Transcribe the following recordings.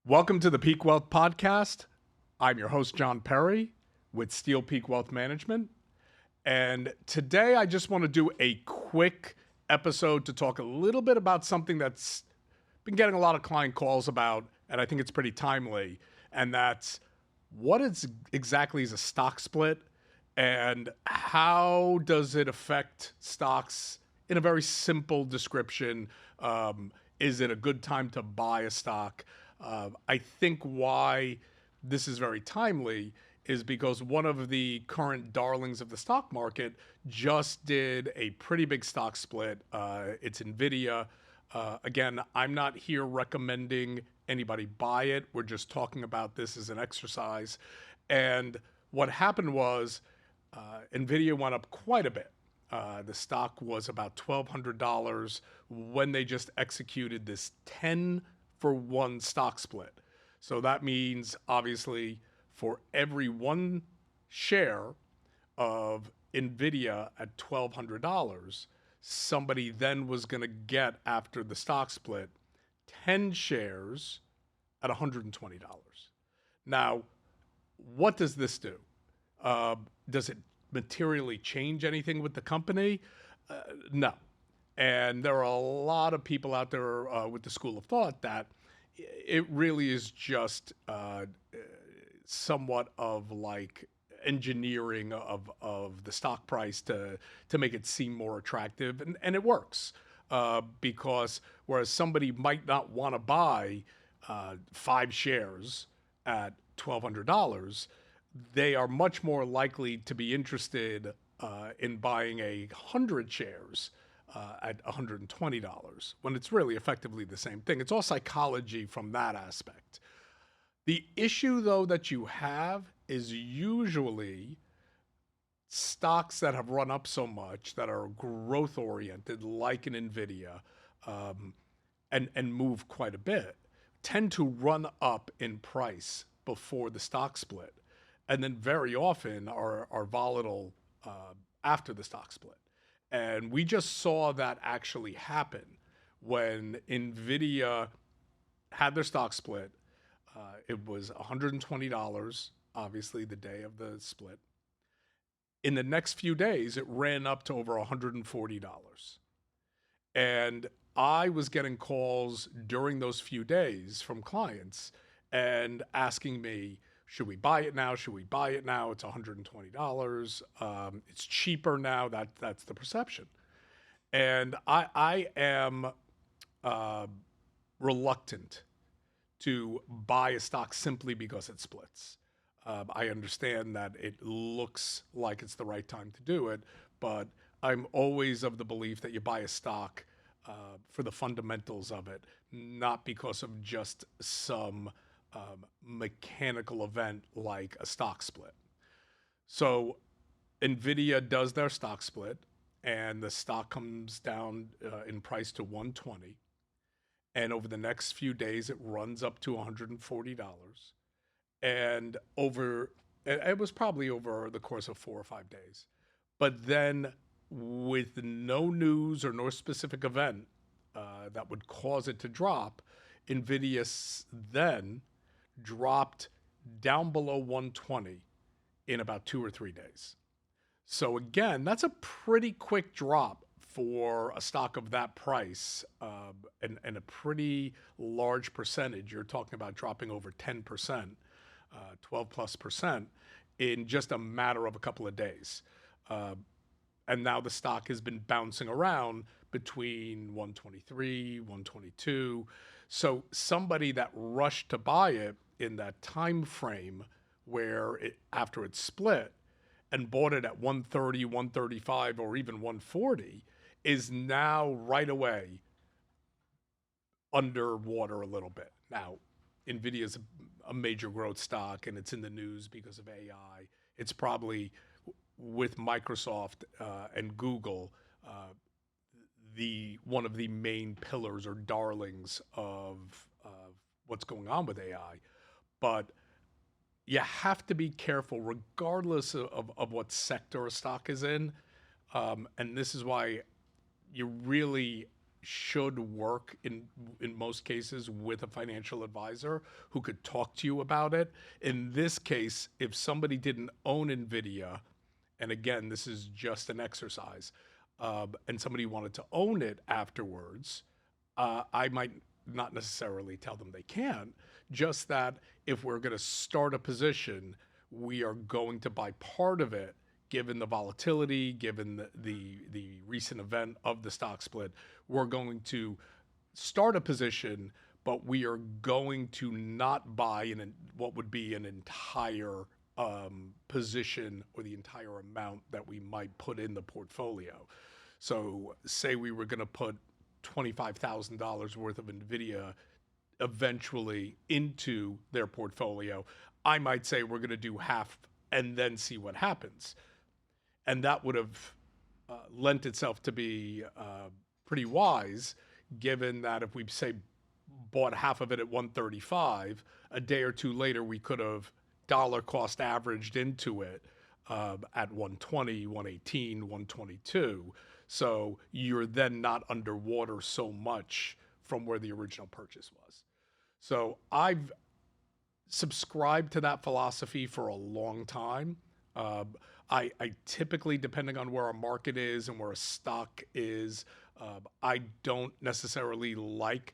Welcome to the Peak Wealth Podcast. I'm your host, John Perry with Steel Peak Wealth Management. And today I just want to do a quick episode to talk a little bit about something that's been getting a lot of client calls about, and I think it's pretty timely. And that's what exactly is a stock split and how does it affect stocks in a very simple description? Is it a good time to buy a stock? I think why this is very timely is because one of the current darlings of the stock market just did a pretty big stock split. It's NVIDIA. Again, I'm not here recommending anybody buy it. We're just talking about this as an exercise. And what happened was NVIDIA went up quite a bit. The stock was about $1,200 when they just executed this 10-for-1 stock split. So that means, obviously, for every one share of NVIDIA at $1,200, somebody then was going to get, after the stock split, 10 shares at $120. Now, what does this do? Does it materially change anything with the company? No. And there are a lot of people out there with the school of thought that it really is just somewhat of like engineering of the stock price to make it seem more attractive. And it works because whereas somebody might not want to buy 5 shares at $1,200, they are much more likely to be interested in buying 100 shares at $120 when it's really effectively the same thing. It's all psychology from that aspect. The issue, though, that you have is usually stocks that have run up so much that are growth oriented, like an NVIDIA, and move quite a bit, tend to run up in price before the stock split, and then very often are volatile after the stock split. And we just saw that actually happen when NVIDIA had their stock split. It was $120, obviously, the day of the split. In the next few days, it ran up to over $140. And I was getting calls during those few days from clients and asking me, should we buy it now? Should we buy it now? It's $120. It's cheaper now. That's the perception. And I am reluctant to buy a stock simply because it splits. I understand that it looks like it's the right time to do it, but I'm always of the belief that you buy a stock for the fundamentals of it, not because of just some mechanical event like a stock split. So NVIDIA does their stock split, and the stock comes down in price to $120. And over the next few days, it runs up to $140. And it was probably over the course of 4 or 5 days. But then, with no news or no specific event that would cause it to drop, NVIDIA then dropped down below 120 in about 2 or 3 days. So again, that's a pretty quick drop for a stock of that price, and a pretty large percentage. You're talking about dropping over 10%, 12 plus percent in just a matter of a couple of days. And now the stock has been bouncing around between 123, 122. So somebody that rushed to buy it in that time frame where after it split and bought it at 130, 135, or even 140 is now right away underwater a little bit. Now, NVIDIA is a major growth stock, and it's in the news because of AI. It's probably, with Microsoft and Google, one of the main pillars or darlings of what's going on with AI. But you have to be careful regardless of what sector a stock is in. And this is why you really should work in most cases with a financial advisor who could talk to you about it. In this case, if somebody didn't own NVIDIA, and again, this is just an exercise, and somebody wanted to own it afterwards, I might not necessarily tell them they can't, just that if we're going to start a position, we are going to buy part of it, given the volatility, given the recent event of the stock split. We're going to start a position, but we are going to not buy what would be an entire position or the entire amount that we might put in the portfolio. So say we were going to put $25,000 worth of NVIDIA eventually into their portfolio, I might say we're going to do half and then see what happens. And that would have lent itself to be pretty wise, given that if we say bought half of it at 135, a day or two later we could have dollar cost averaged into it at 120, 118, 122. So you're then not underwater so much from where the original purchase was. So I've subscribed to that philosophy for a long time. I typically, depending on where a market is and where a stock is, I don't necessarily like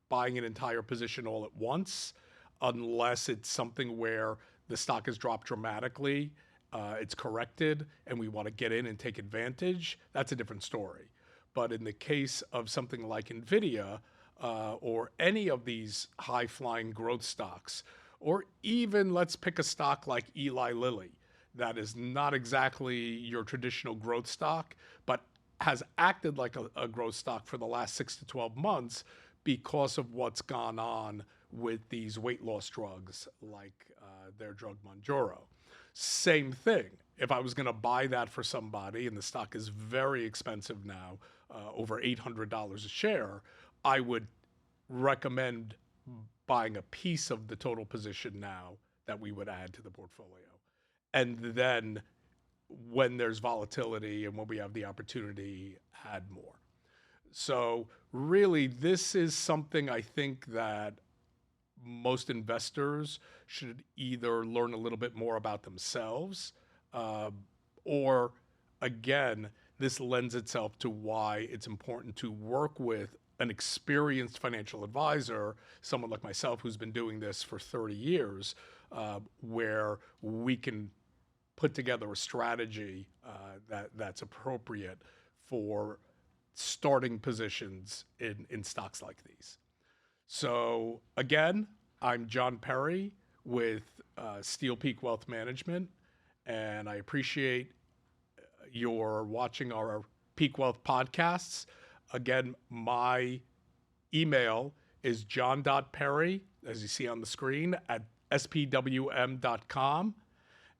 buying an entire position all at once, unless it's something where the stock has dropped dramatically, it's corrected, and we want to get in and take advantage. That's a different story. But in the case of something like NVIDIA or any of these high-flying growth stocks, or even let's pick a stock like Eli Lilly, that is not exactly your traditional growth stock, but has acted like a growth stock for the last 6 to 12 months because of what's gone on with these weight loss drugs like their drug Mounjaro. Same thing. If I was going to buy that for somebody, and the stock is very expensive now, over $800 a share, I would recommend buying a piece of the total position now that we would add to the portfolio. And then when there's volatility and when we have the opportunity, add more. So really, this is something I think that most investors should either learn a little bit more about themselves, or again, this lends itself to why it's important to work with an experienced financial advisor, someone like myself who's been doing this for 30 years, where we can put together a strategy that's appropriate for starting positions in stocks like these. So again, I'm John Perry with Steel Peak Wealth Management, and I appreciate your watching our Peak Wealth podcasts. Again, my email is john.perry, as you see on the screen, at spwm.com.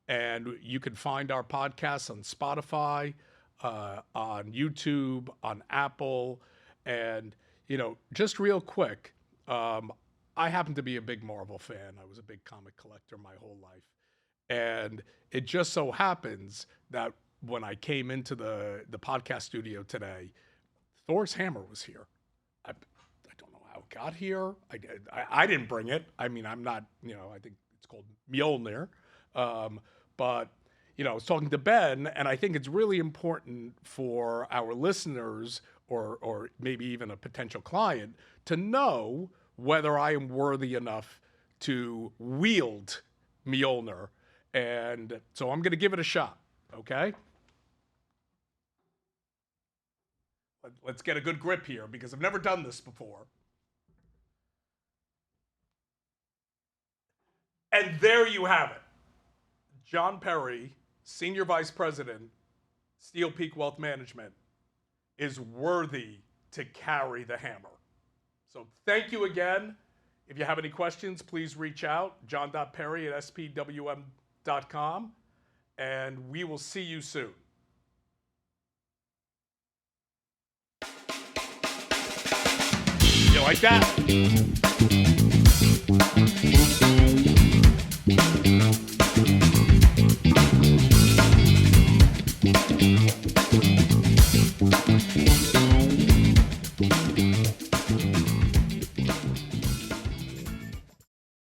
And you can find our podcasts on Spotify, on YouTube, on Apple. And, just real quick, I happen to be a big Marvel fan. I was a big comic collector my whole life. And it just so happens that when I came into the podcast studio today, Thor's hammer was here. I don't know how it got here. I didn't bring it. I mean, I'm not, I think it's called Mjolnir. But, I was talking to Ben, and I think it's really important for our listeners or maybe even a potential client to know whether I am worthy enough to wield Mjolnir. And so I'm going to give it a shot, okay? Let's get a good grip here because I've never done this before. And there you have it. John Perry, Senior Vice President, Steel Peak Wealth Management, is worthy to carry the hammer. So thank you again. If you have any questions, please reach out, john.perry@spwm.com, and we will see you soon. You like that?